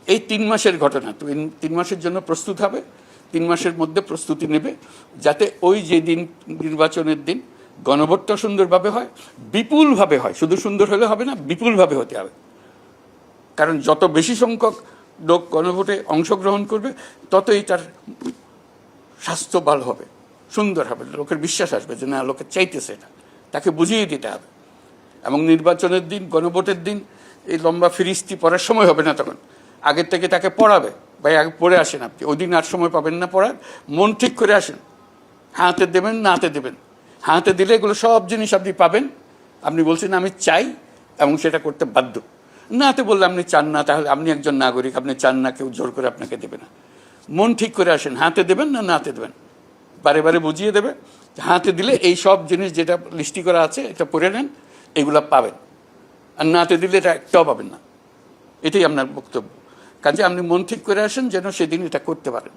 এই 3 মাসের ঘটনা, তো 3 মাসের জন্য প্রস্তুত হবে, 3 মাসের মধ্যে প্রস্তুতি নেবে, যাতে ওই যে দিন নির্বাচনের দিন গণভোটটা সুন্দরভাবে হয়, বিপুলভাবে হয়। শুধু সুন্দর হলে হবে না, বিপুলভাবে হতে হবে। কারণ যত বেশি সংখ্যক লোক গণভোটে অংশগ্রহণ করবে, ততই তার স্বাস্থ্য ভালো হবে, সুন্দর হবে, লোকের বিশ্বাস আসবে যে না, লোকে চাইতেছে এটা, তাকে বুঝিয়ে দিতে হবে। এবং নির্বাচনের দিন, গণভোটের দিন এই লম্বা ফিরিস্তি পড়ার সময় হবে না, তখন আগের থেকে তাকে পড়াবে, ভাই আগে পড়ে আসেন, আপনি ওই দিন আর সময় পাবেন না পড়ার, মন ঠিক করে আসেন, হাতে দেবেন না হাতে দেবেন, হাতে দিলে এগুলো সব জিনিস আপনি পাবেন। আপনি বলছেন আমি চাই এবং সেটা করতে বাধ্য। না হাতে বললে আপনি চান না, তাহলে আপনি একজন নাগরিক, আপনি চান না, কেউ জোর করে আপনাকে দেবে না। মন ঠিক করে আসেন, হাতে দেবেন না না হাতে দেবেন, বারে বারে বুঝিয়ে দেবে। হাতে দিলে এই সব জিনিস যেটা লিস্টি করা আছে এটা পড়ে নেন, এগুলা পাবেন। আর না হাতে দিলে এটা একটাও পাবেন না। এটাই আপনার বক্তব্য। কাজে আপনি মন ঠিক করে আসেন যেন সেদিন এটা করতে পারেন।